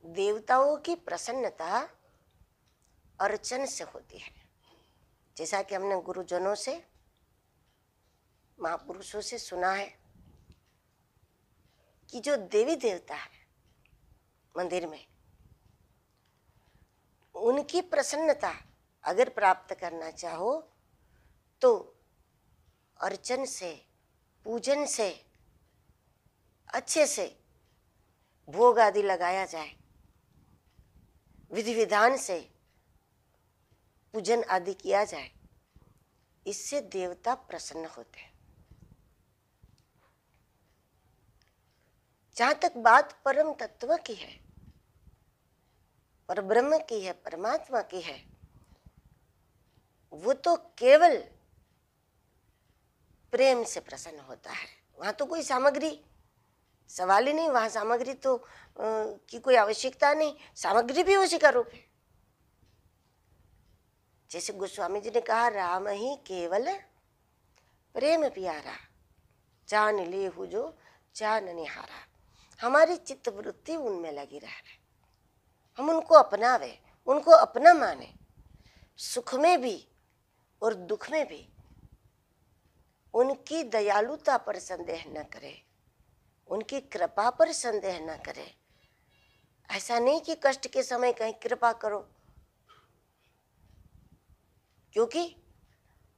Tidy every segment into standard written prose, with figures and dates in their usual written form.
देवताओं की प्रसन्नता अर्चन से होती है। जैसा कि हमने गुरुजनों से, महापुरुषों से सुना है कि जो देवी देवता है मंदिर में, उनकी प्रसन्नता अगर प्राप्त करना चाहो तो अर्चन से, पूजन से, अच्छे से भोग आदि लगाया जाए, विधि विधान से पूजन आदि किया जाए, इससे देवता प्रसन्न होते हैं। जहां तक बात परम तत्व की है, पर ब्रह्म की है, परमात्मा की है, वो तो केवल प्रेम से प्रसन्न होता है। वहां तो कोई सामग्री सवाल ही नहीं, वहां सामग्री तो की कोई आवश्यकता नहीं, सामग्री भी उसी का रूप है। जैसे गोस्वामी जी ने कहा, राम ही केवल प्रेम प्यारा, जान ले हु जो जान निहारा। हमारी चित्त वृत्ति उनमें लगी रहे, हम उनको अपनावे, उनको अपना माने, सुख में भी और दुख में भी उनकी दयालुता पर संदेह न करे, उनकी कृपा पर संदेह न करे। ऐसा नहीं कि कष्ट के समय कहीं कृपा करो, क्योंकि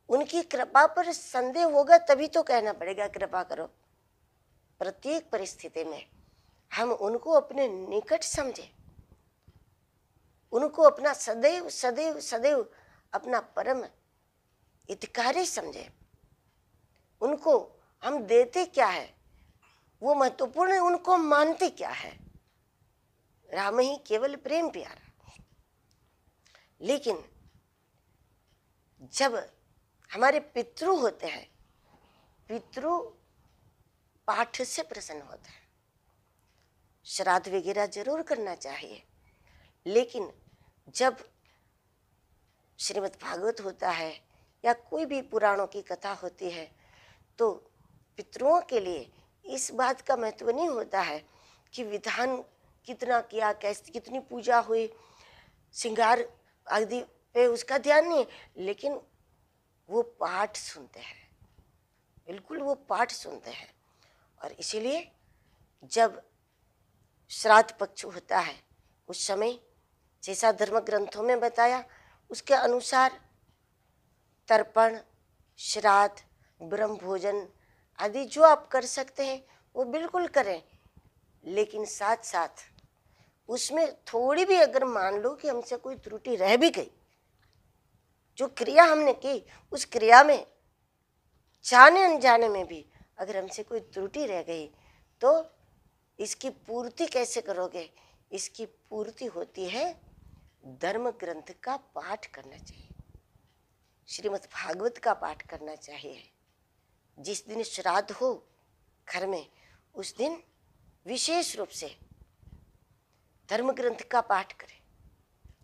उनकी कृपा पर संदेह होगा तभी तो कहना पड़ेगा कृपा करो। प्रत्येक परिस्थिति में हम उनको अपने निकट समझे, उनको अपना सदैव सदैव सदैव अपना परम हितकारी समझे। उनको हम देते क्या है वो महत्वपूर्ण है, उनको मानते क्या है। राम ही केवल प्रेम प्यारा। लेकिन जब हमारे पितृ होते हैं, पितृ पाठ से प्रसन्न होते हैं। श्राद्ध वगैरह जरूर करना चाहिए, लेकिन जब श्रीमद् भागवत होता है या कोई भी पुराणों की कथा होती है तो पितरों के लिए इस बात का महत्व नहीं होता है कि विधान कितना किया, कैसे कितनी पूजा हुई, श्रृंगार आदि पे उसका ध्यान नहीं है, लेकिन वो पाठ सुनते हैं, बिल्कुल वो पाठ सुनते हैं। और इसीलिए जब श्राद्ध पक्ष होता है उस समय जैसा धर्म ग्रंथों में बताया उसके अनुसार तर्पण, श्राद्ध, ब्रह्म भोजन आदि जो आप कर सकते हैं वो बिल्कुल करें। लेकिन साथ साथ उसमें थोड़ी भी अगर मान लो कि हमसे कोई त्रुटि रह भी गई, जो क्रिया हमने की उस क्रिया में जाने अनजाने में भी अगर हमसे कोई त्रुटि रह गई तो इसकी पूर्ति कैसे करोगे? इसकी पूर्ति होती है धर्म ग्रंथ का पाठ करना चाहिए, श्रीमद् भागवत का पाठ करना चाहिए। जिस दिन श्राद्ध हो घर में उस दिन विशेष रूप से धर्म ग्रंथ का पाठ करें,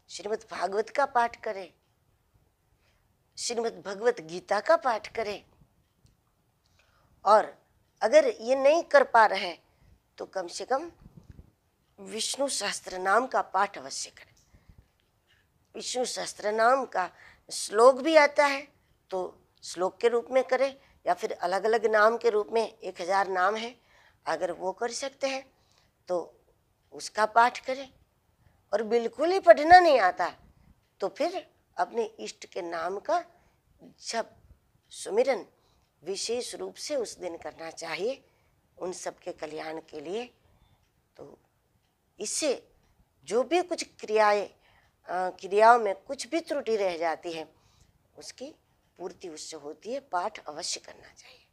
श्रीमद् भागवत का पाठ करें, श्रीमद् भगवत गीता का पाठ करें। और अगर ये नहीं कर पा रहे तो कम से कम विष्णु सहस्त्र नाम का पाठ अवश्य करें। विष्णु सहस्त्र नाम का श्लोक भी आता है तो श्लोक के रूप में करें, या फिर अलग अलग नाम के रूप में 1000 नाम है, अगर वो कर सकते हैं तो उसका पाठ करें। और बिल्कुल ही पढ़ना नहीं आता तो फिर अपने इष्ट के नाम का जप सुमिरन विशेष रूप से उस दिन करना चाहिए उन सब के कल्याण के लिए। तो इससे जो भी कुछ क्रियाओं में कुछ भी त्रुटि रह जाती है उसकी पूर्ति उससे होती है। पाठ अवश्य करना चाहिए।